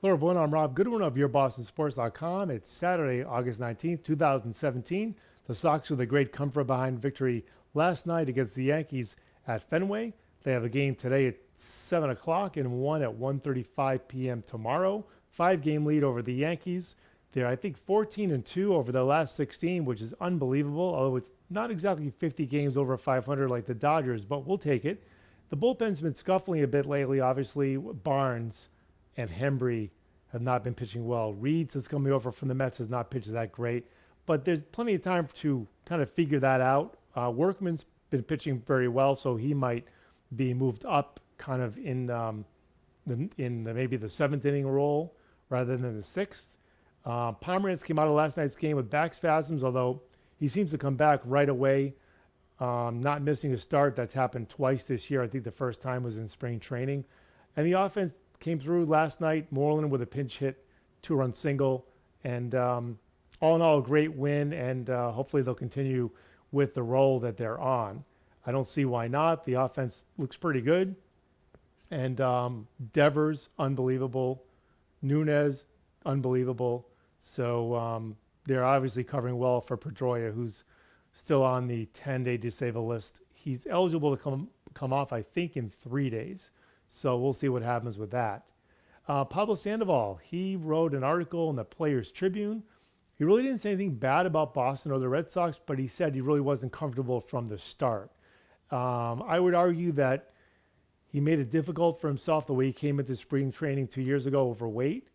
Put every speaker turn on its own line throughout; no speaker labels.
Hello, everyone. I'm Rob Goodwin of YourBostonSports.com. It's Saturday, August 19th, 2017. The Sox with a great comfort behind victory last night against the Yankees at Fenway. They have a game today at 7 o'clock and one at 1:35 p.m. tomorrow. 5-game lead over the Yankees. They're, I think, 14-2 over their last 16, which is unbelievable, although it's not exactly 50 games over 500 like the Dodgers, but we'll take it. The bullpen's been scuffling a bit lately, obviously. Barnes and Hembry have not been pitching well. Reed, since coming over from the Mets, has not pitched that great. But there's plenty of time to kind of figure that out. Workman's been pitching very well, so he might be moved up kind of maybe the seventh inning role rather than the sixth. Pomeranz came out of last night's game with back spasms, although he seems to come back right away, not missing a start. That's happened twice this year. I think the first time was in spring training. And the offense came through last night. Moreland with a pinch hit, 2-run single, and all in all, a great win. And hopefully they'll continue with the role that they're on. I don't see why not. The offense looks pretty good, and Devers unbelievable, Nunez unbelievable. So they're obviously covering well for Pedroia, who's still on the 10-day disabled list. He's eligible to come off, I think, in 3 days. So we'll see what happens with that. Pablo Sandoval, he wrote an article in the Players Tribune. He really didn't say anything bad about Boston or the Red Sox, but he said he really wasn't comfortable from the start. I would argue that he made it difficult for himself the way he came into spring training 2 years ago, overweight.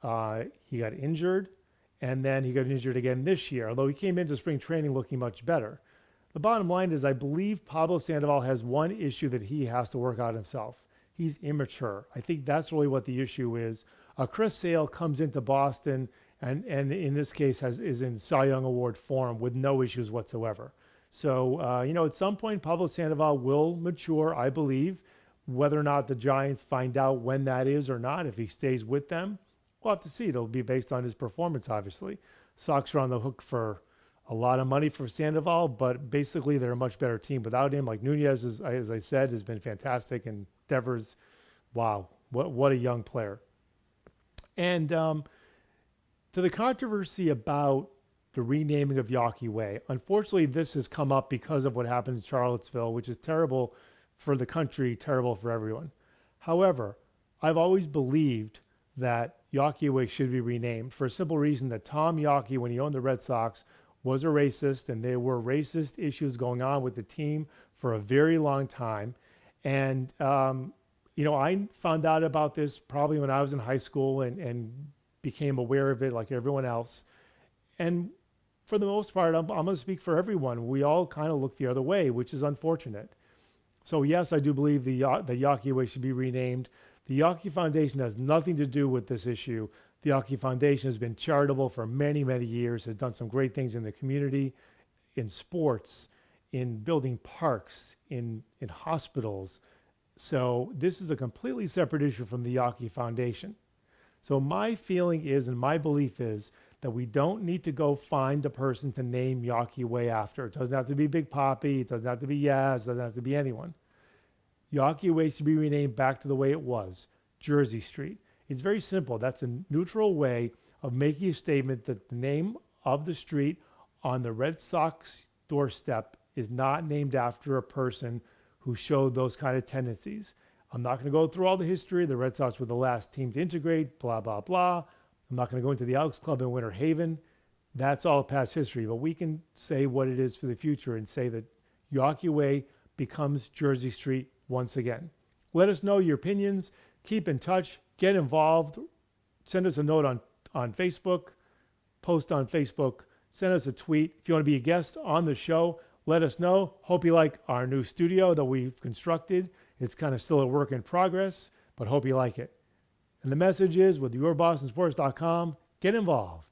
He got injured, and then he got injured again this year, although he came into spring training looking much better. The bottom line is I believe Pablo Sandoval has one issue that he has to work out himself. He's immature. I think that's really what the issue is. Chris Sale comes into Boston and in this case is in Cy Young Award form with no issues whatsoever. So, at some point, Pablo Sandoval will mature, I believe. Whether or not the Giants find out when that is or not, if he stays with them, we'll have to see. It'll be based on his performance, obviously. Sox are on the hook for a lot of money for Sandoval, but basically they're a much better team without him. Like Nunez, as I said, has been fantastic, and Devers, wow, what a young player. And to the controversy about the renaming of Yawkey Way, unfortunately, this has come up because of what happened in Charlottesville, which is terrible for the country, terrible for everyone. However, I've always believed that Yawkey Way should be renamed for a simple reason that Tom Yawkey, when he owned the Red Sox, was a racist, and there were racist issues going on with the team for a very long time. And, I found out about this probably when I was in high school and became aware of it like everyone else. And for the most part, I'm going to speak for everyone. We all kind of look the other way, which is unfortunate. So, yes, I do believe the Yawkey Way should be renamed. The Yawkey Foundation has nothing to do with this issue. The Yawkey Foundation has been charitable for many, many years, has done some great things in the community, in sports, in building parks, in hospitals. So this is a completely separate issue from the Yawkey Foundation. So my feeling is, and my belief is, that we don't need to go find a person to name Yawkey Way after. It doesn't have to be Big Papi. It doesn't have to be Yaz. It doesn't have to be anyone. Yawkey Way should be renamed back to the way it was, Jersey Street. It's very simple. That's a neutral way of making a statement that the name of the street on the Red Sox doorstep is not named after a person who showed those kind of tendencies. I'm not going to go through all the history. The Red Sox were the last team to integrate, blah, blah, blah. I'm not going to go into the Elks Club in Winter Haven. That's all past history. But we can say what it is for the future and say that Yawkey Way becomes Jersey Street once again. Let us know your opinions. Keep in touch. Get involved. Send us a note on Facebook. Post on Facebook. Send us a tweet. If you want to be a guest on the show, let us know. Hope you like our new studio that we've constructed. It's kind of still a work in progress, but hope you like it. And the message is, with YourBostonSports.com, get involved.